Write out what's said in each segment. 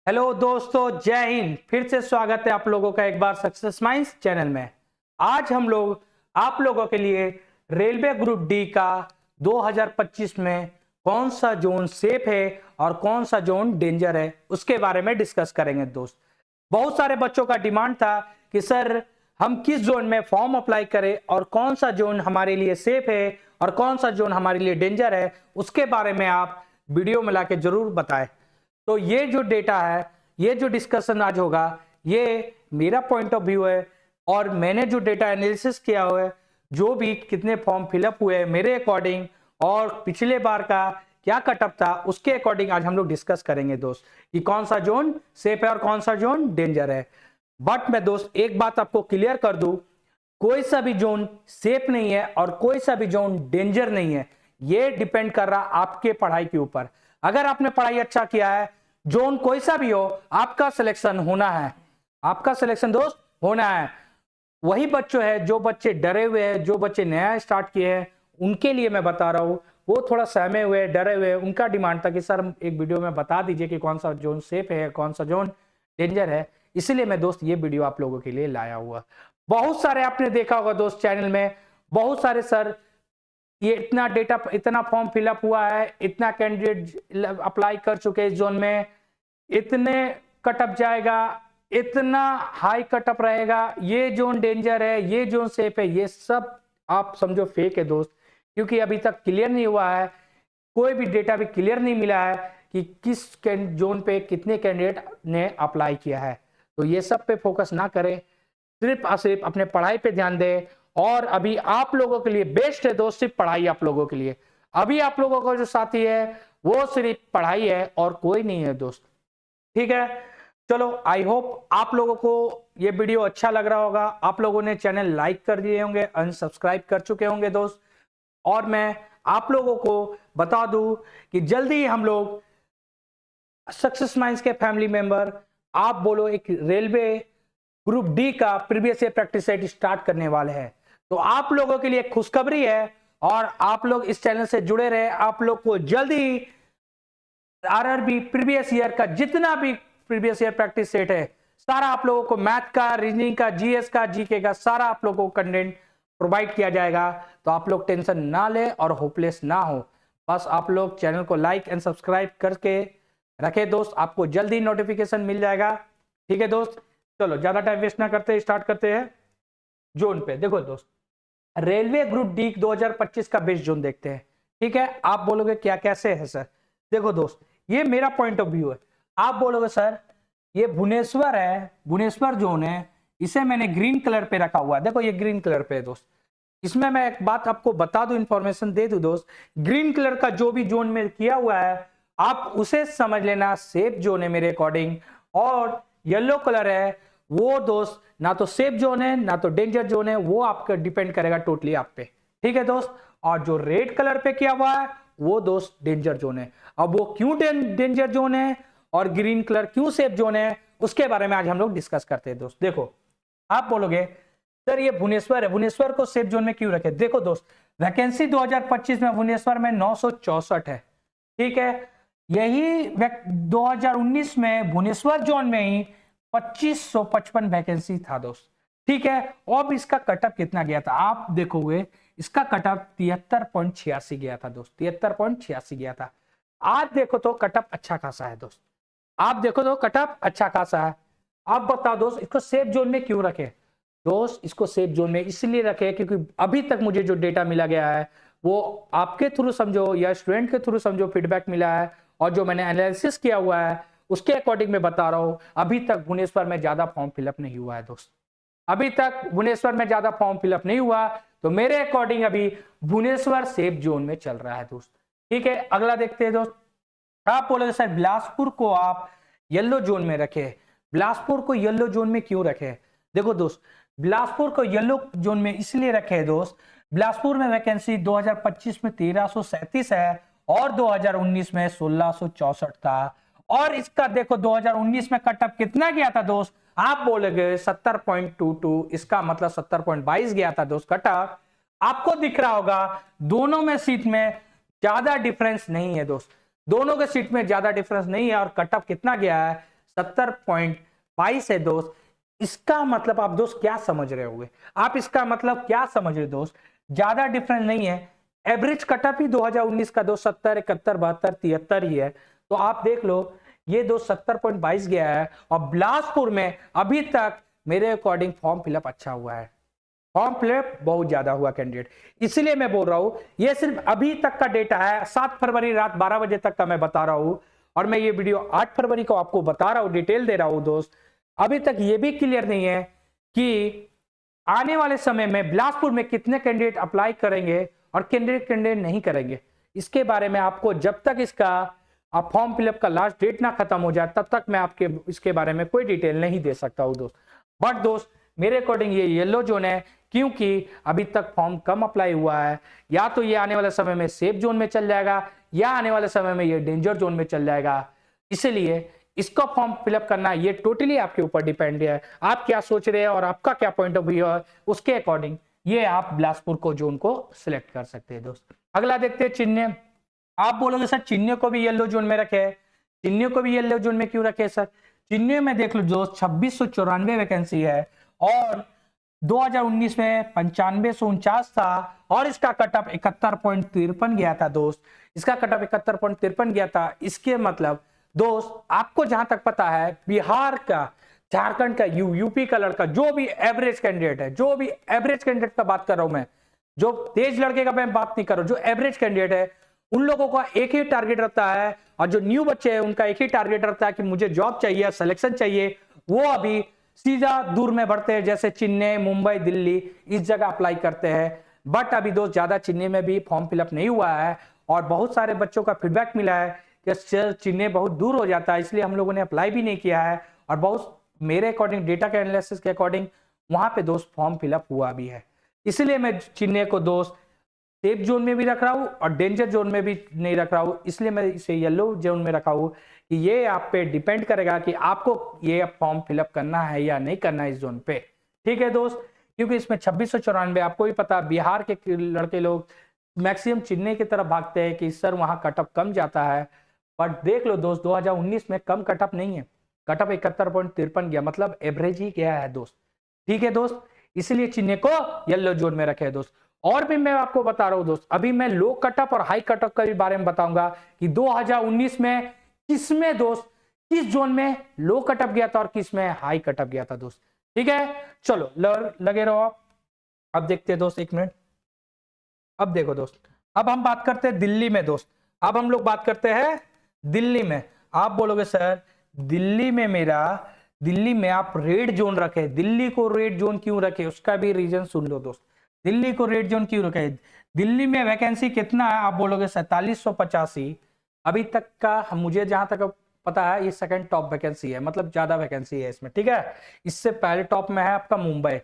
Hello दोस्तों, जय हिंद। फिर से स्वागत है आप लोगों का एक बार सक्सेस माइंड्स चैनल में। आज हम लोग आप लोगों के लिए रेलवे ग्रुप डी का 2025 में कौन सा जोन सेफ है और कौन सा जोन डेंजर है उसके बारे में डिस्कस करेंगे। दोस्त, बहुत सारे बच्चों का डिमांड था कि सर हम किस जोन में फॉर्म अप्लाई करें और कौन सा जोन हमारे लिए सेफ है और कौन सा जोन हमारे लिए डेंजर है, उसके बारे में आप वीडियो में लाके जरूर बताएं। तो ये जो डेटा है, ये जो डिस्कशन आज होगा, ये मेरा पॉइंट ऑफ व्यू है और मैंने जो डेटा एनालिसिस किया हुआ है, जो भी कितने फॉर्म फिलअप हुए हैं मेरे अकॉर्डिंग और पिछले बार का क्या कटअप था उसके अकॉर्डिंग आज हम लोग डिस्कस करेंगे दोस्त, कि कौन सा जोन सेफ है और कौन सा जोन डेंजर है। बट मैं दोस्त एक बात आपको क्लियर कर दूं, कोई सा भी जोन सेफ नहीं है और कोई सा भी जोन डेंजर नहीं है। ये डिपेंड कर रहा आपके पढ़ाई के ऊपर। अगर आपने पढ़ाई अच्छा किया है, जोन कोई सा भी हो, आपका सिलेक्शन होना है। आपका सिलेक्शन दोस्त होना है। वही बच्चों है जो बच्चे डरे हुए हैं, जो बच्चे नया स्टार्ट किए हैं, उनके लिए मैं बता रहा हूं। वो थोड़ा सहमे हुए, डरे हुए, उनका डिमांड था कि सर एक वीडियो में बता दीजिए कि कौन सा जोन सेफ है, कौन सा जोन डेंजर है। इसीलिए मैं दोस्त ये वीडियो आप लोगों के लिए लाया हुआ। बहुत सारे आपने देखा होगा दोस्त चैनल में, बहुत सारे सर ये इतना डेटा, इतना फॉर्म फिलअप हुआ है, इतना कैंडिडेट अप्लाई कर चुके हैं इस जोन में, इतने कटअप जाएगा, इतना हाई कटअप रहेगा, ये जोन डेंजर है, ये जोन सेफ है। ये सब आप समझो फेक है दोस्त, क्योंकि अभी तक क्लियर नहीं हुआ है, कोई भी डेटा भी क्लियर नहीं मिला है कि किस जोन पे कितने कैंडिडेट ने अप्लाई किया है। तो ये सब पे फोकस ना करें, सिर्फ और सिर्फ अपने पढ़ाई पे ध्यान दें। और अभी आप लोगों के लिए बेस्ट है दोस्त, सिर्फ पढ़ाई आप लोगों के लिए। अभी आप लोगों का जो साथी है वो सिर्फ पढ़ाई है और कोई नहीं है दोस्त। ठीक है, चलो, आई होप आप लोगों को ये वीडियो अच्छा लग रहा होगा। आप लोगों ने चैनल लाइक कर दिए होंगे, अनसब्सक्राइब कर चुके होंगे दोस्त। और मैं आप लोगों को बता दूं कि जल्दी हम लोग सक्सेस माइंड्स के फैमिली मेंबर, आप बोलो, एक रेलवे ग्रुप डी का previous year practice set start करने वाले हैं। तो आप लोगों के लिए खुशखबरी है और आप लोग इस चैनल से जुड़े रहे। आप लोग को जल्दी आरआरबी प्रीवियस ईयर का जितना भी प्रीवियस ईयर प्रैक्टिस सेट है, सारा आप लोगों को, मैथ का, रीजनिंग का, जीएस का, जीके का, सारा आप लोगों को कंटेंट प्रोवाइड किया जाएगा। तो आप लोग टेंशन ना ले और होपलेस ना हो। बस आप लोग चैनल को लाइक एंड सब्सक्राइब करके रखे दोस्त, आपको जल्दी नोटिफिकेशन मिल जाएगा। ठीक है दोस्त, चलो ज्यादा टाइम वेस्ट ना करते, स्टार्ट करते हैं जोन पे। देखो दोस्त, रेलवे ग्रुप डी 2025 का बेस्ट जोन देखते हैं। ठीक है, आप बोलोगे क्या कैसे है सर? देखो दोस्त, ये मेरा पॉइंट ऑफ व्यू है। आप बोलोगे सर ये भुवनेश्वर है, भुवनेश्वर जोन है, इसे मैंने ग्रीन कलर पे रखा हुआ है। देखो ये ग्रीन कलर पे है दोस्त। इसमें मैं एक बात आपको बता दूं, इंफॉर्मेशन दे दूं दोस्त, ग्रीन कलर का जो भी जोन में किया हुआ है आप उसे समझ लेना सेफ जोन है मेरे अकॉर्डिंग। और येलो कलर है वो दोस्त ना तो सेफ जोन है ना तो डेंजर जोन है, वो आपका डिपेंड करेगा टोटली आप पे। ठीक है दोस्त, और जो रेड कलर पे किया हुआ है वो दोस्त डेंजर जोन है। अब वो क्यों डेंजर जोन है और ग्रीन कलर क्यों सेफ जोन है, उसके बारे में आज हम लोग डिस्कस करते हैं दोस्त। देखो, आप बोलोगे सर ये भुवनेश्वर है, भुवनेश्वर को सेफ जोन में क्यों रखे? देखो दोस्त, वैकेंसी 2025 में भुवनेश्वर में 964 है। ठीक है, यही 2019 में भुवनेश्वर जोन में ही 2555 वैकेंसी था दोस्त। ठीक है, अब इसका कटअप कितना गया था आप देखोगे, इसका कटअप 73.86 गया था दोस्त, 73.86 गया था। आज देखो तो कटअप अच्छा खासा है दोस्त, आप देखो तो कटअप अच्छा खासा है। आप बताओ दोस्त, इसको सेफ जोन में क्यों रखे? दोस्त, इसको सेफ जोन में इसलिए रखे क्योंकि अभी तक मुझे जो डेटा मिला गया है वो आपके थ्रू समझो या स्टूडेंट के थ्रू समझो फीडबैक मिला है, और जो मैंने एनालिसिस किया हुआ है उसके अकॉर्डिंग मैं बता रहा हूं। अभी तक भुवनेश्वर में ज्यादा फॉर्म फिलअप नहीं हुआ है दोस्त, अभी तक भुवनेश्वर में ज्यादा फॉर्म फिलअप नहीं हुआ। तो मेरे अकॉर्डिंग अभी भुवनेश्वर सेफ जोन में चल रहा है दोस्त। ठीक है, अगला देखते हैं दोस्त। आप बोलोगे सर बिलासपुर को आप येलो जोन में रखे, बिलासपुर को येलो जोन में क्यों रखे? देखो दोस्त, बिलासपुर को येलो जोन में इसलिए रखे दोस्त, बिलासपुर में वैकेंसी 2025 में 1337 है और 2019 में 1664 था। और इसका देखो 2019 में कटअप कितना गया था दोस्त? आप बोलोगे 70.22, इसका मतलब 70.22 गया था दोस्त कटअप। आपको दिख रहा होगा दोनों में सीट में ज्यादा डिफरेंस नहीं है दोस्त, दोनों के सीट में ज्यादा डिफरेंस नहीं है। और कटअप कितना गया है? 70.22 है दोस्त। इसका मतलब आप दोस्त क्या समझ रहे होंगे, आप इसका मतलब क्या समझ रहे दोस्त, ज्यादा डिफरेंस नहीं है। एवरेज कटअप ही 2019 का दोस्त 70, 71, 72, 73 ही है। तो आप देख लो ये दोस्त 70.22 गया है। और बिलासपुर में अभी तक मेरे अकॉर्डिंग फॉर्म फिलअप अच्छा हुआ है, फॉर्म फिलअप बहुत ज्यादा हुआ कैंडिडेट। इसलिए मैं बोल रहा हूं ये सिर्फ अभी तक का डेटा है, 7 फरवरी रात 12 बजे तक का मैं बता रहा हूं। और मैं ये वीडियो 8 फरवरी को आपको बता रहा हूं, डिटेल दे रहा हूं दोस्त। अभी तक ये भी क्लियर नहीं है कि आने वाले समय में बिलासपुर में कितने कैंडिडेट अप्लाई करेंगे और कैंडिडेट नहीं करेंगे। इसके बारे में आपको जब तक इसका फॉर्म फिलअप का लास्ट डेट ना खत्म हो जाए तब तक मैं आपके इसके बारे में कोई डिटेल नहीं दे सकता हूं दोस्त। बट दोस्त मेरे अकॉर्डिंग ये येलो जोन है, क्योंकि अभी तक फॉर्म कम अप्लाई हुआ है। या तो ये आने वाले समय में सेफ जोन में चल जाएगा या आने वाले समय में ये डेंजर जोन में चल जाएगा। इसलिए इसका फॉर्म फिलअप करना ये टोटली आपके ऊपर डिपेंड है, आप क्या सोच रहे हैं और आपका क्या पॉइंट ऑफ व्यू है, उसके अकॉर्डिंग ये आप बिलासपुर को जोन को सिलेक्ट कर सकते हैं दोस्त। अगला देखते हैं चिन्ह। आप बोलोगे सर चिन्ह को भी येलो जोन में रखे, चिन्ह को भी येलो जोन में क्यों रखे सर? चिन्ह में देख लो दोस्त 2694 वैकेंसी है और 2019 में 9549 था और इसका कटअप 71.53 गया था दोस्त। इसका कटअप 71.53 गया था। इसके मतलब दोस्त आपको जहां तक पता है बिहार का, झारखंड का, यूपी का लड़का जो भी एवरेज कैंडिडेट है, जो भी एवरेज कैंडिडेट का बात कर रहा हूं मैं, जो तेज लड़के का मैं बात नहीं कर रहा हूं, जो एवरेज कैंडिडेट है उन लोगों का एक ही टारगेट रहता है। और जो न्यू बच्चे हैं उनका एक ही टारगेट रहता है कि मुझे जॉब चाहिए, सिलेक्शन चाहिए। वो अभी सीधा दूर में बढ़ते हैं, जैसे चेन्नई, मुंबई, दिल्ली, इस जगह अप्लाई करते हैं। बट अभी दोस्त ज्यादा चेन्नई में भी फॉर्म फिलअप नहीं हुआ है और बहुत सारे बच्चों का फीडबैक मिला है कि चेन्नई बहुत दूर हो जाता है, इसलिए हम लोगों ने अप्लाई भी नहीं किया है। और बहुत मेरे अकॉर्डिंग, डेटा के एनालिसिस के अकॉर्डिंग वहां पे दोस्त फॉर्म फिलअप हुआ भी है। इसलिए मैं चेन्नई को दोस्त सेफ जोन में भी रख रहा हूं और डेंजर जोन में भी नहीं रख रहा हूं। इसलिए मैं इसे येलो जोन में रखा हूं कि ये आप पे डिपेंड करेगा कि आपको ये फॉर्म फिलअप करना है या नहीं करना है इस जोन पे। ठीक है दोस्त, क्योंकि इसमें 2694, आपको भी पता बिहार के लड़के लोग मैक्सिमम चेन्नई की तरफ भागते हैं कि सर वहां कटअप कम जाता है। बट देख लो दोस्त 2019 में कम कटअप नहीं है, कटअप 71.53 गया, मतलब एवरेज ही गया है दोस्त। ठीक है दोस्त, इसलिए चेन्नई को येलो जोन में रखे दोस्त। और भी मैं आपको बता रहा हूं दोस्त, अभी मैं लो कटअप और हाई कटअप के बारे में बताऊंगा कि 2019 में किसमें दोस्त, किस जोन में लो कटअप गया था और किस में हाई कटअप गया था दोस्त। ठीक है, चलो लगे रहो आप। अब देखते हैं दोस्त, एक मिनट। अब देखो दोस्त, अब हम बात करते हैं दिल्ली में दोस्त। अब हम लोग बात करते हैं दिल्ली में। आप बोलोगे सर दिल्ली में आप रेड जोन रखे, दिल्ली को रेड जोन क्यों रखे, उसका भी रीजन सुन लो दोस्त। दिल्ली को रेड जोन क्यों रखे? दिल्ली में वैकेंसी कितना है? आप बोलोगे 4785। अभी तक का मुझे जहां तक पता है ये सेकंड टॉप वैकेंसी है, मतलब ज्यादा वैकेंसी है इसमें। ठीक है, इससे पहले टॉप में है आपका मुंबई,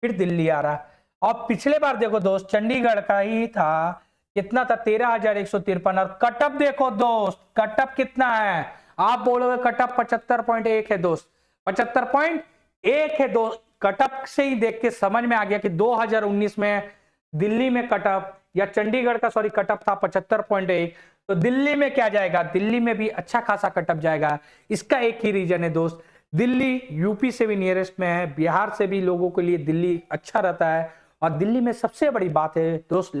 फिर दिल्ली आ रहा। और पिछले बार देखो दोस्त चंडीगढ़ का ही था, कितना था? 13,153। और कटअप देखो दोस्त, कटअप कितना है? आप बोलोगे कटअप 75.1 है दोस्त, 75.1 है दोस्त। कटअप से ही देख के समझ में आ गया कि 2019 में दिल्ली में कटअप या चंडीगढ़ का कटअप था 75.1, तो दिल्ली में क्या जाएगा? दिल्ली में भी अच्छा खासा कटअप जाएगा। इसका एक ही रीजन है दोस्त, दिल्ली यूपी से भी नियरेस्ट में है, बिहार से भी लोगों के लिए दिल्ली अच्छा रहता है। और दिल्ली में सबसे बड़ी बात है दोस्त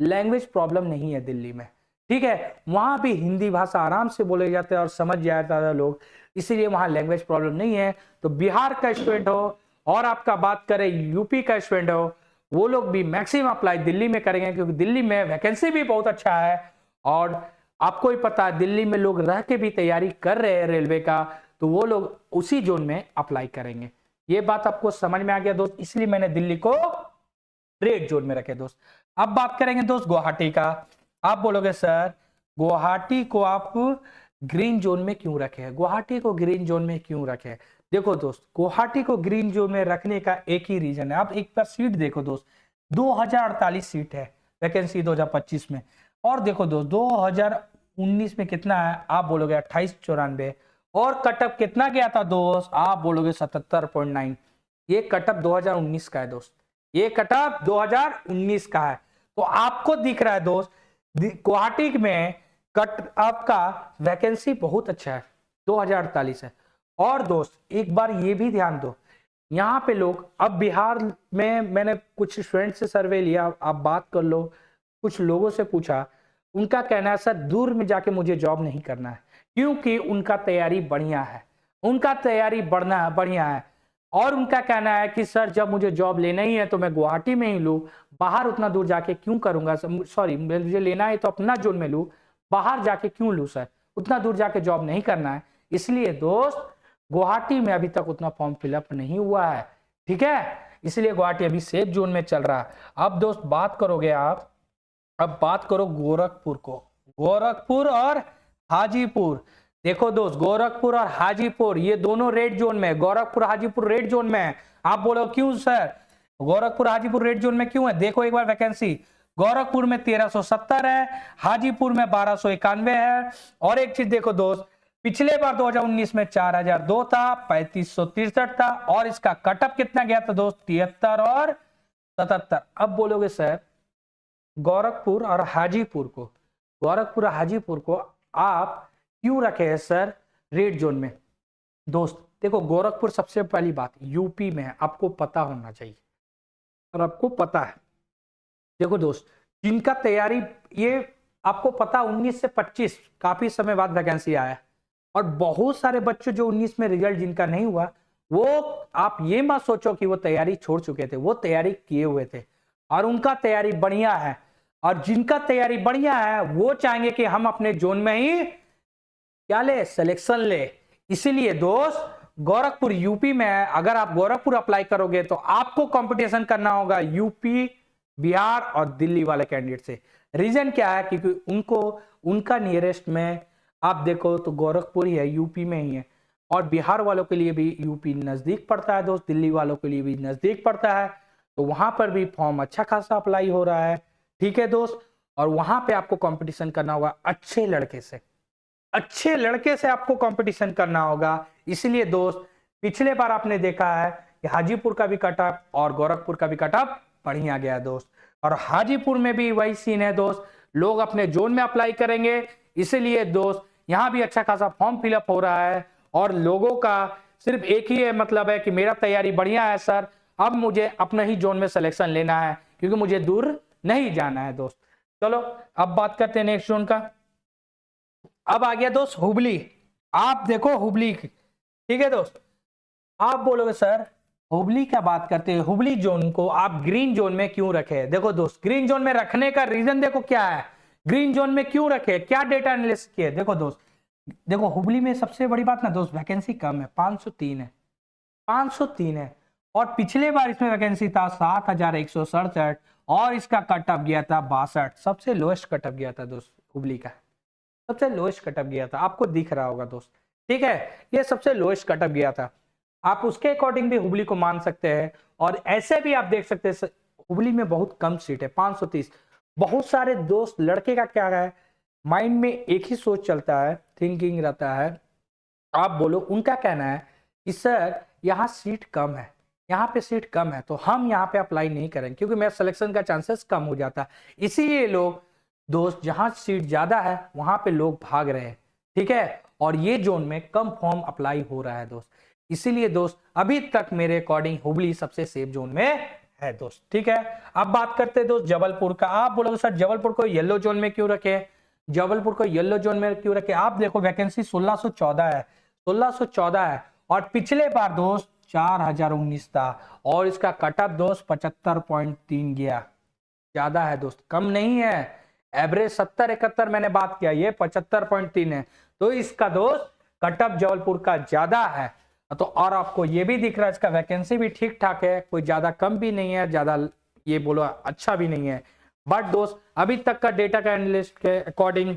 लैंग्वेज प्रॉब्लम नहीं है दिल्ली में। ठीक है, वहां भी हिंदी भाषा आराम से बोले जाते हैं और समझ जाता है लोग, इसीलिए वहां लैंग्वेज प्रॉब्लम नहीं है। तो बिहार का स्टूडेंट हो और आपका बात करें यूपी का स्टूडेंट हो, वो लोग भी मैक्सिमम अप्लाई दिल्ली में करेंगे, क्योंकि दिल्ली में वैकेंसी भी बहुत अच्छा है। और आपको ही पता है दिल्ली में लोग रह के भी तैयारी कर रहे हैं रेलवे का, तो वो लोग उसी जोन में अप्लाई करेंगे। ये बात आपको समझ में आ गया दोस्त, इसलिए मैंने दिल्ली को रेड जोन में रखे दोस्त। अब बात करेंगे दोस्त गुवाहाटी का। आप बोलोगे सर गुवाहाटी को आप ग्रीन जोन में क्यों रखे? गुवाहाटी को ग्रीन जोन में क्यों रखे? देखो दोस्त, गुवाहाटी को ग्रीन जोन में रखने का एक ही रीजन है। आप एक बार सीट देखो दोस्त, 2048 सीट है वैकेंसी 2025 में। और देखो दोस्त 2019 में कितना है? आप बोलोगे 2894। और कटअप कितना गया था दोस्त? आप बोलोगे 77.9। ये कटअप 2019 का है दोस्त, ये कटअप 2019 का है। तो आपको दिख रहा है दोस्त गुवाहाटी में कट आपका वैकेंसी बहुत अच्छा है, 2048 है। और दोस्त एक बार ये भी ध्यान दो, यहाँ पे लोग, अब बिहार में मैंने कुछ स्टूडेंट से सर्वे लिया, आप बात कर लो, कुछ लोगों से पूछा, उनका कहना है सर दूर में जाके मुझे जॉब नहीं करना है, क्योंकि उनका तैयारी बढ़िया है, उनका तैयारी बढ़िया है। और उनका कहना है कि सर जब मुझे जॉब लेना ही है तो मैं गुवाहाटी में ही लूँ, बाहर उतना दूर जाके क्यों करूंगा, सॉरी मुझे लेना है तो अपना जोन में लूँ, बाहर जाके क्यों लूँ सर, उतना दूर जाके जॉब नहीं करना है। इसलिए दोस्त गुवाहाटी में अभी तक उतना फॉर्म फिलअप नहीं हुआ है, ठीक है, इसलिए गुवाहाटी अभी सेफ जोन में चल रहा है। अब दोस्त बात करोगे आप, अब बात करो गोरखपुर को, गोरखपुर और हाजीपुर। देखो दोस्त गोरखपुर और हाजीपुर ये दोनों रेड जोन में, गोरखपुर हाजीपुर रेड जोन में है। आप बोलो क्यों sir Gorakhpur Hajipur red zone में क्यों है? देखो एक बार वैकेंसी, गोरखपुर में 1370 है, हाजीपुर में 1291 है। और एक चीज देखो दोस्त, पिछले बार 2019 में 4002 था, 3563 था, और इसका कटअप कितना गया था दोस्त? 73 और 77। अब बोलोगे सर गोरखपुर और हाजीपुर को, गोरखपुर और हाजीपुर को आप क्यों रखे हैं सर रेड जोन में? दोस्त देखो गोरखपुर सबसे पहली बात यूपी में है, आपको पता होना चाहिए, और आपको पता है। देखो दोस्त जिनका तैयारी, ये आपको पता 19 से 25 काफी समय बाद वैकेंसी आया, और बहुत सारे बच्चे जो 19 में रिजल्ट जिनका नहीं हुआ, वो आप ये मत सोचो कि वो तैयारी छोड़ चुके थे, वो तैयारी किए हुए थे और उनका तैयारी बढ़िया है। और जिनका तैयारी बढ़िया है वो चाहेंगे कि हम अपने जोन में ही क्या ले, सिलेक्शन ले। इसीलिए दोस्त गोरखपुर यूपी में है, अगर आप गोरखपुर अप्लाई करोगे तो आपको कंपटीशन करना होगा यूपी, बिहार और दिल्ली वाले कैंडिडेट से। रीजन क्या है? क्योंकि उनको उनका नियरेस्ट में आप देखो तो गोरखपुर ही है, यूपी में ही है, और बिहार वालों के लिए भी यूपी नजदीक पड़ता है दोस्त, दिल्ली वालों के लिए भी नजदीक पड़ता है, तो वहां पर भी फॉर्म अच्छा खासा अप्लाई हो रहा है, ठीक है दोस्त। और वहां पे आपको कंपटीशन करना होगा अच्छे लड़के से, अच्छे लड़के से आपको कंपटीशन करना होगा। इसलिए दोस्त पिछले बार आपने देखा है कि हाजीपुर का भी कटअप और गोरखपुर का भी कटअप बढ़िया गया दोस्त, और हाजीपुर में भी वही सीन है दोस्त, लोग अपने जोन में अप्लाई करेंगे। इसीलिए दोस्त यहाँ भी अच्छा खासा फॉर्म फिलअप हो रहा है, और लोगों का सिर्फ एक ही है मतलब है कि मेरा तैयारी बढ़िया है सर, अब मुझे अपने ही जोन में सिलेक्शन लेना है, क्योंकि मुझे दूर नहीं जाना है दोस्त। चलो अब बात करते हैं नेक्स्ट जोन का। अब आ गया दोस्त हुबली। आप देखो हुबली, ठीक है दोस्त, आप बोलोगे सर हुबली क्या बात करते हैं, हुबली जोन को आप ग्रीन जोन में क्यों रखे? देखो दोस्त ग्रीन जोन में रखने का रीजन देखो क्या है, ग्रीन जोन में क्यों रखे, क्या डेटा एनालिसिस किए। देखो दोस्त, देखो हुबली में सबसे बड़ी बात ना दोस्त, वैकेंसी कम है, 503 है, 503 है, और पिछले बार इसमें वैकेंसी था 7167, और इसका कटअप गया था 62, सबसे लोएस्ट कटअप गया था दोस्त हुबली का, सबसे लोएस्ट कटअप गया था, आपको दिख रहा होगा दोस्त, ठीक है, ये सबसे लोएस्ट कटअप गया था। आप उसके अकॉर्डिंग भी हुबली को मान सकते हैं, और ऐसे भी आप देख सकते हैं हुबली में बहुत कम सीट है, 530। बहुत सारे दोस्त लड़के का क्या है, माइंड में एक ही सोच चलता है, थिंकिंग रहता है, आप बोलो उनका कहना है कि सर यहाँ सीट कम है, यहाँ पे सीट कम है, तो हम यहाँ पे अप्लाई नहीं करेंगे क्योंकि मेरा सिलेक्शन का चांसेस कम हो जाता है। इसीलिए लोग दोस्त जहां सीट ज्यादा है वहां पे लोग भाग रहे हैं, ठीक है, और ये जोन में कम फॉर्म अप्लाई हो रहा है दोस्त। इसीलिए दोस्त अभी तक मेरे अकॉर्डिंग हुबली सबसे सेफ जोन में है दोस्त, ठीक है। अब बात करते हैं दोस्त जबलपुर का। आप बोलोगे सर जबलपुर को येलो जोन में क्यों रखे, जबलपुर को येलो जोन में क्यों रखे? आप देखो वैकेंसी 1614 है, 1614 है, और पिछले बार दोस्त 4019 था, और इसका कटअप दोस्त 75.3 गया, ज्यादा है दोस्त, कम नहीं है। एवरेज 70-71 मैंने बात किया, ये 75.3 है, तो इसका दोस्त कटअप जबलपुर का ज्यादा है। तो और आपको ये भी दिख रहा है इसका वैकेंसी भी ठीक ठाक है, कोई ज्यादा कम भी नहीं है, ज्यादा ये बोलो अच्छा भी नहीं है। बट दोस्त अभी तक का डेटा का एनालिस्ट के अकॉर्डिंग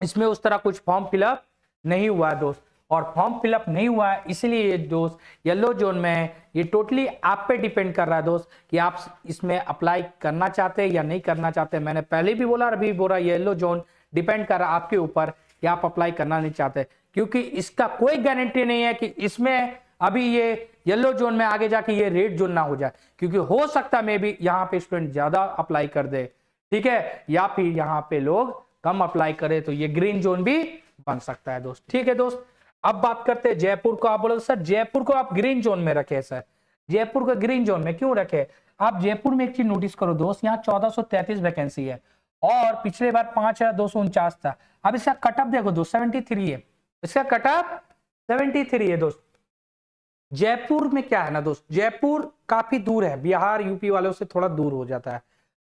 इसमें उस तरह कुछ फॉर्म फिलअप नहीं हुआ है दोस्त, और फॉर्म फिलअप नहीं हुआ है इसलिए ये दोस्त येलो जोन में है। ये टोटली आप पे डिपेंड कर रहा है दोस्त कि आप इसमें अप्लाई करना चाहते हैं या नहीं करना चाहते। मैंने पहले भी बोला, अभी बोला, येलो जोन डिपेंड कर रहा है आपके ऊपर कि आप अप्लाई करना नहीं चाहते, क्योंकि इसका कोई गारंटी नहीं है कि इसमें अभी ये येलो जोन में आगे जाके ये रेड जोन ना हो जाए, क्योंकि हो सकता है मे बी यहाँ पे स्टूडेंट ज्यादा अप्लाई कर दे, ठीक है, या फिर यहाँ पे लोग कम अप्लाई करे तो ये ग्रीन जोन भी बन सकता है दोस्त, ठीक है दोस्त। अब बात करते हैं जयपुर को। आप बोलोगे सर जयपुर को आप ग्रीन जोन में रखे सर, जयपुर को ग्रीन जोन में क्यों रखे? आप जयपुर में एक चीज नोटिस करो दोस्त, यहाँ 1433 वैकेंसी है और पिछले बार 5249 था। अब इसका कटअप देखो दोस्त 73 है, इसका कटअप 73 है दोस्त। जयपुर में क्या है ना दोस्त, जयपुर काफी दूर है, बिहार यूपी वालों से थोड़ा दूर हो जाता है।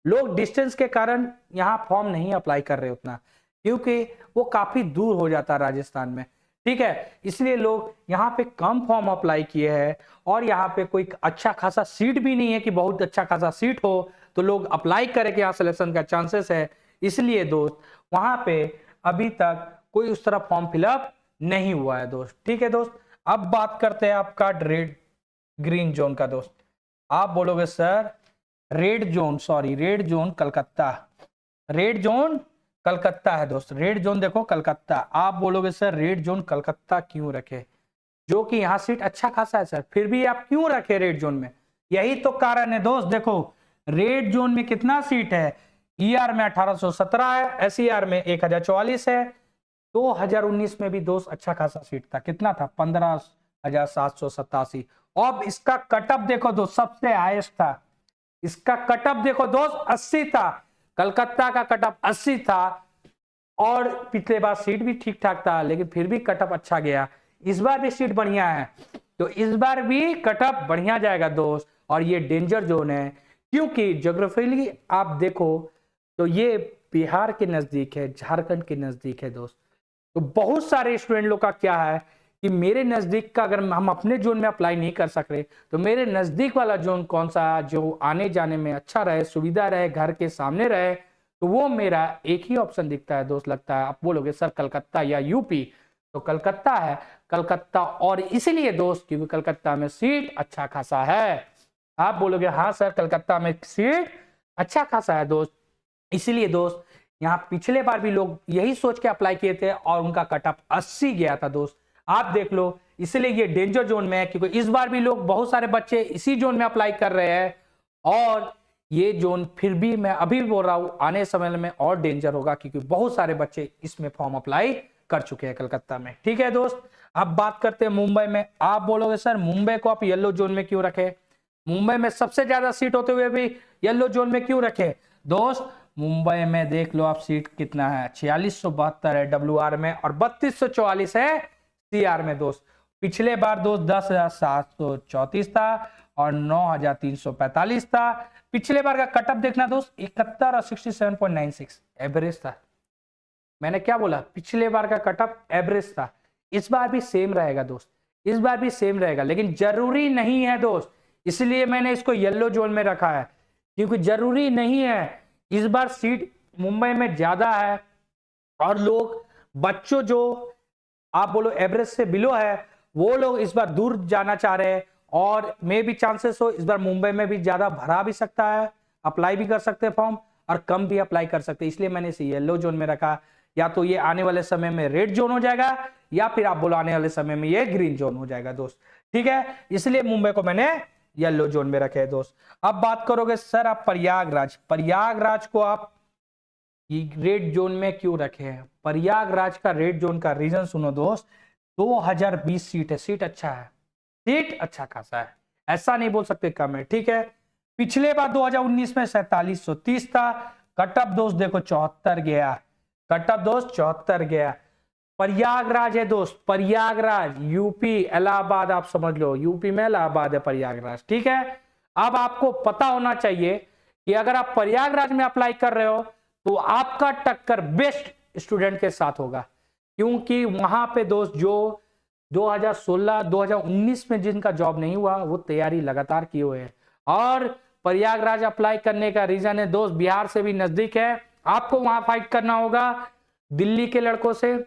लोग डिस्टेंस के कारण यहाँ फॉर्म नहीं अप्लाई कर रहे उतना, क्योंकि वो काफी दूर हो जाता है राजस्थान में, ठीक है। इसलिए लोग यहाँ पे कम फॉर्म अप्लाई किए हैं और यहाँ पे कोई अच्छा खासा सीट भी नहीं है कि बहुत अच्छा खासा सीट हो तो लोग अप्लाई करें कि यहाँ सिलेक्शन का चांसेस है। इसलिए दोस्त वहां पे अभी तक कोई उस तरह फॉर्म फिलअप नहीं हुआ है दोस्त, ठीक है दोस्त। अब बात करते हैं आपका रेड ग्रीन जोन का दोस्त। आप बोलोगे sir red zone, sorry red zone Calcutta, red zone Calcutta है दोस्त, रेड जोन देखो कलकत्ता। आप बोलोगे सर रेड जोन कलकत्ता क्यों रखे, जो कि यहाँ सीट अच्छा खासा है सर, फिर भी आप क्यों रखे रेड जोन में? यही तो कारण है दोस्त, देखो रेड जोन में कितना सीट है, ईआर में 1817 है, एसईआर में 1044 है। 2019 में भी दोस्त अच्छा खासा सीट था, कितना था 15,787। अब इसका कटअप देखो दोस्त सबसे हाईएस्ट था, इसका कटअप देखो दोस्त 80 था, कलकत्ता का कटअप 80 था और पिछले बार सीट भी ठीक ठाक था लेकिन फिर भी कटअप अच्छा गया। इस बार भी सीट बढ़िया है तो इस बार भी कटअप बढ़िया जाएगा दोस्त। और ये डेंजर जोन है क्योंकि ज्योग्राफिकली आप देखो तो ये बिहार के नजदीक है, झारखंड के नजदीक है दोस्त। तो बहुत सारे स्टूडेंट लोग का क्या है कि मेरे नजदीक का अगर हम अपने जोन में अप्लाई नहीं कर सक रहे तो मेरे नजदीक वाला जोन कौन सा जो आने जाने में अच्छा रहे, सुविधा रहे, घर के सामने रहे, तो वो मेरा एक ही ऑप्शन दिखता है दोस्त, लगता है। आप बोलोगे सर कलकत्ता या यूपी, तो कलकत्ता है, कलकत्ता। और इसीलिए दोस्त क्योंकि कलकत्ता में सीट अच्छा खासा है। आप बोलोगे हाँ सर कलकत्ता में सीट अच्छा खासा है दोस्त, इसीलिए दोस्त यहाँ पिछले बार भी लोग यही सोच के अप्लाई किए थे और उनका कटअप 80 गया था दोस्त। आप देख लो, इसलिए ये डेंजर जोन में है क्योंकि इस बार भी लोग बहुत सारे बच्चे इसी जोन में अप्लाई कर रहे हैं और ये जोन फिर भी मैं अभी बोल रहा हूं आने समय में और डेंजर होगा क्योंकि बहुत सारे बच्चे इसमें फॉर्म अप्लाई कर चुके हैं कलकत्ता में, ठीक है दोस्त। अब बात करते हैं मुंबई में। आप बोलोगे सर मुंबई को आप येलो जोन में क्यों रखे, मुंबई में सबसे ज्यादा सीट होते हुए भी येलो जोन में क्यों रखे? दोस्त मुंबई में देख लो आप सीट कितना है, 4672 है डब्ल्यूआर में और 3244 है सीआर में दोस्त। पिछले बार दोस्त 10,734 था और 9,345 था। पिछले बार का कटअप देखना दोस्त 71 और 67.96 एवरेज था। मैंने क्या बोला, पिछले बार का कटअप एवरेज था। इस बार भी सेम रहेगा दोस्त, इस बार भी सेम रहेगा, लेकिन जरूरी नहीं है दोस्त, इसलिए मैंने इसको येलो जोन में रखा है क्योंकि जरूरी नहीं है। इस बार सीट मुंबई में ज्यादा है और लोग बच्चों जो आप बोलो एवरेज से बिलो है वो लोग इस बार दूर जाना चाह रहे हैं और मे भी चांसेस हो इस बार मुंबई में भी ज्यादा भरा भी सकता है, अप्लाई भी कर सकते हैं फॉर्म और कम भी अप्लाई कर सकते हैं, इसलिए मैंने इसे येलो जोन में रखा। या तो ये आने वाले समय में रेड जोन हो जाएगा या फिर आप बोलो आने वाले समय में ये ग्रीन जोन हो जाएगा दोस्त, ठीक है। इसलिए मुंबई को मैंने येलो जोन में रखे है दोस्त। अब बात करोगे सर आप प्रयागराज, प्रयागराज को आप रेड जोन में क्यों रखे हैं? प्रयागराज का रेड जोन का रीजन सुनो दोस्त, 2020 सीट है, सीट अच्छा है, सीट अच्छा खासा है, ऐसा नहीं बोल सकते कम है, ठीक है। पिछले बार 2019 में 4730 था, कटअप दोस्त देखो 74 गया, कटअप दोस्त 74 गया। प्रयागराज है दोस्त, प्रयागराज यूपी इलाहाबाद, आप समझ लो यूपी में इलाहाबाद है प्रयागराज, ठीक है। अब आपको पता होना चाहिए कि अगर आप प्रयागराज में अप्लाई कर रहे हो तो आपका टक्कर बेस्ट स्टूडेंट के साथ होगा क्योंकि वहां पे दोस्त जो 2016 2019 में जिनका जॉब नहीं हुआ वो तैयारी लगातार किए हुए हैं। और प्रयागराज अप्लाई करने का रीजन है दोस्त बिहार से भी नजदीक है, आपको वहां फाइट करना होगा दिल्ली के लड़कों से,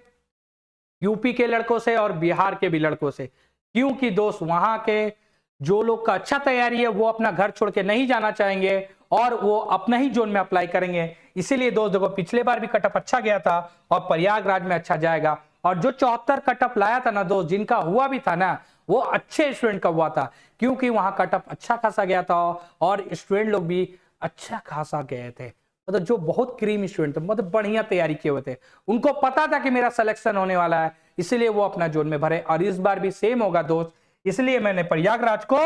यूपी के लड़कों से और बिहार के भी लड़कों से, क्योंकि दोस्त वहां के जो लोग का अच्छा तैयारी है वो अपना घर छोड़ के नहीं जाना चाहेंगे और वो अपना ही जोन में अप्लाई करेंगे। इसीलिए दोस्त देखो पिछले बार भी कटअप अच्छा गया था और प्रयागराज में अच्छा जाएगा। और जो 74 कटअप लाया था ना दोस्त, जिनका हुआ भी था ना वो अच्छे स्टूडेंट का हुआ था क्योंकि वहां कटअप अच्छा खासा गया था और स्टूडेंट लोग भी अच्छा खासा गए थे, मतलब जो बहुत क्रीम स्टूडेंट थे, मतलब बढ़िया तैयारी किए हुए थे, उनको पता था कि मेरा सिलेक्शन होने वाला है, इसलिए वो अपना जोन में भरे, और इस बार भी सेम होगा दोस्त, इसलिए मैंने प्रयागराज को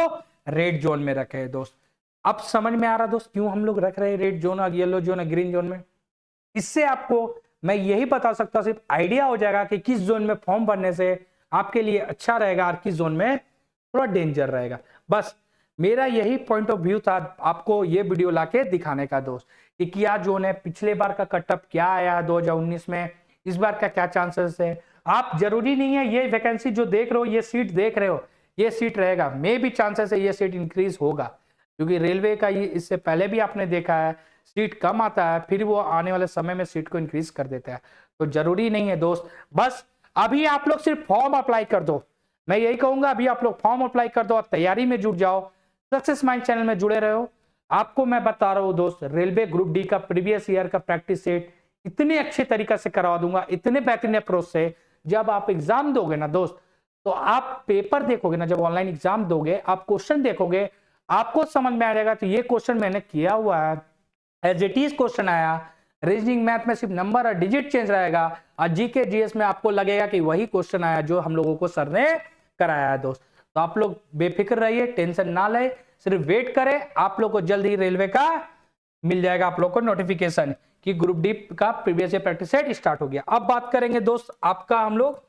रेड जोन में रखे है दोस्त। अब समझ में आ रहा दोस्त क्यों हम लोग रख रहे हैं रेड जोन और येलो जोन और ग्रीन जोन में। इससे आपको मैं यही बता सकता हूं, सिर्फ आइडिया हो जाएगा कि किस जोन में फॉर्म भरने से आपके लिए अच्छा रहेगा और किस जोन में थोड़ा डेंजर रहेगा। बस मेरा यही पॉइंट ऑफ व्यू था आपको ये वीडियो लाके दिखाने का दोस्त, कि क्या जोन है, पिछले बार का कटअप क्या आया 2019 में, इस बार का क्या चांसेस है। आप जरूरी नहीं है ये वैकेंसी जो देख रहे हो, ये सीट देख रहे हो, ये सीट रहेगा, मे भी चांसेस है ये सीट इंक्रीज होगा, क्योंकि रेलवे का ये इससे पहले भी आपने देखा है सीट कम आता है, फिर वो आने वाले समय में सीट को इंक्रीज कर देता है। तो जरूरी नहीं है दोस्त, बस अभी आप लोग सिर्फ फॉर्म अप्लाई कर दो, मैं यही कहूंगा अभी आप लोग फॉर्म अप्लाई कर दो और तैयारी में जुट जाओ। सक्सेस माइंड चैनल में जुड़े रहो। आपको मैं बता रहा हूं दोस्त, रेलवे ग्रुप डी का प्रीवियस ईयर का प्रैक्टिस सेट इतने अच्छे तरीके से करवा दूंगा, इतने बेहतरीन अप्रोच से, जब आप एग्जाम दोगे ना दोस्त, तो आप पेपर देखोगे ना, जब ऑनलाइन एग्जाम दोगे आप क्वेश्चन देखोगे, आपको समझ में आ जाएगा तो ये क्वेश्चन मैंने किया हुआ है, एज इट इज क्वेश्चन आया। रीजनिंग मैथ में सिर्फ नंबर और डिजिट चेंज रहेगा, और जीके जीएस में आपको लगेगा कि वही क्वेश्चन आया जो हम लोगों को सर ने कराया है दोस्त। तो आप लोग बेफिक्र रहिए, टेंशन ना ले, सिर्फ वेट करें, आप लोग को जल्द ही रेलवे का मिल जाएगा आप लोग को नोटिफिकेशन कि ग्रुप डी का previous year practice set start हो गया। अब बात करेंगे दोस्त आपका हम लोग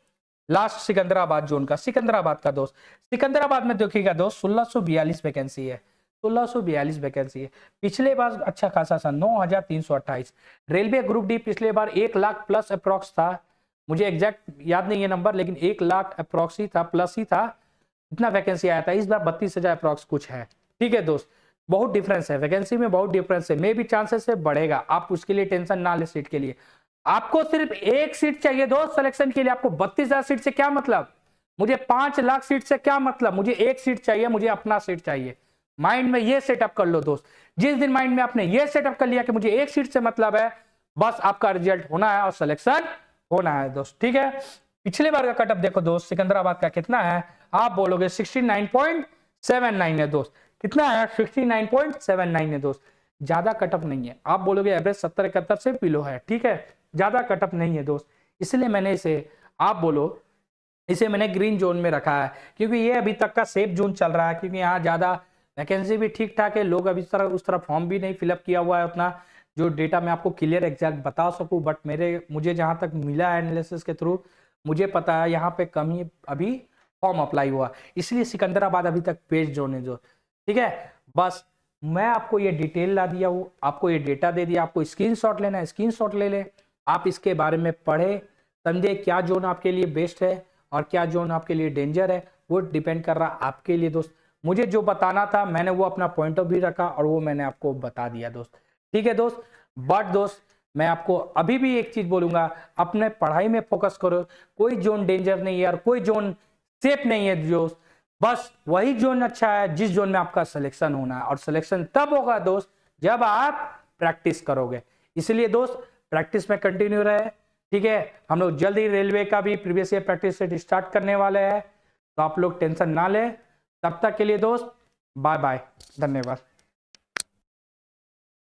लास्ट सिकंदराबाद जोन का। सिकंदराबाद का दोस्त, सिकंदराबाद में देखिएगा दोस्त 1642 वैकेंसी है, 1642 वैकेंसी है। पिछले बार अच्छा खासा था 9328। रेलवे ग्रुप डी पिछले बार 1 लाख प्लस अप्रॉक्स था, मुझे एग्जैक्ट याद नहीं है नंबर, लेकिन 1 लाख अप्रॉक्स ही था, प्लस ही था, इतना वैकेंसी आया था। इस बार 32,000 अप्रॉक्स कुछ है। ठीक है दोस्त, बहुत डिफरेंस है वैकेंसी में, बहुत डिफरेंस है, मे भी चांसेस से बढ़ेगा, आप उसके लिए टेंशन ना ले। सीट के लिए आपको सिर्फ एक सीट चाहिए दोस्त सिलेक्शन के लिए। आपको 32,000 सीट से क्या मतलब, मुझे 5 लाख सीट से क्या मतलब, मुझे एक सीट चाहिए, मुझे अपना सीट चाहिए। माइंड में ये सेटअप कर लो दोस्त। जिस दिन माइंड में आपने ये सेटअप कर लिया कि मुझे एक सीट से मतलब है, बस आपका रिजल्ट होना है और सिलेक्शन होना है दोस्त। ठीक है, पिछले बार का कटअप देखो दोस्त, सिकंदराबाद का कितना है, आप बोलोगे 69.79 है दोस्त। कितना है, 69.79 है दोस्त, ज्यादा कटअप नहीं है। आप बोलोगे एवरेज 70-71 से बिलो है, ठीक है, ज्यादा कटअप नहीं है दोस्त। इसलिए मैंने इसे, आप बोलो इसे मैंने ग्रीन जोन में रखा है, क्योंकि ये अभी तक का सेफ जोन चल रहा है, क्योंकि यहाँ ज्यादा वैकेंसी भी ठीक ठाक है, लोग अभी उस तरह फॉर्म भी नहीं फिलअप किया हुआ है उतना, जो डेटा मैं आपको क्लियर एग्जैक्ट बता सकूं। बट मुझे जहां तक मिला है एनालिसिस के थ्रू, मुझे पता है यहाँ पे कम ही अभी फॉर्म अप्लाई हुआ, इसलिए सिकंदराबाद अभी तक पेज जोन है जो। ठीक है, बस मैं आपको ये डिटेल ला दिया हूँ, आपको ये डेटा दे दिया, आपको स्क्रीनशॉट लेना है स्क्रीनशॉट ले ले, आप इसके बारे में पढ़े समझे क्या जोन आपके लिए बेस्ट है और क्या जोन आपके लिए डेंजर है, वो डिपेंड कर रहा आपके लिए दोस्त। मुझे जो बताना था मैंने वो अपना पॉइंट ऑफ व्यू रखा और वो मैंने आपको बता दिया दोस्त। ठीक है दोस्त, बट दोस्त मैं आपको अभी भी एक चीज बोलूंगा, अपने पढ़ाई में फोकस करो, कोई जोन डेंजर नहीं है और कोई जोन सेफ नहीं है दोस्त, बस वही जोन अच्छा है जिस जोन में आपका सिलेक्शन होना है, और सिलेक्शन तब होगा दोस्त जब आप प्रैक्टिस करोगे। इसलिए दोस्त प्रैक्टिस में कंटिन्यू रहे। ठीक है, हम लोग जल्द ही रेलवे का भी previous year practice set start करने वाले हैं, तो आप लोग टेंशन ना लें। तब तक के लिए दोस्त बाय बाय, धन्यवाद।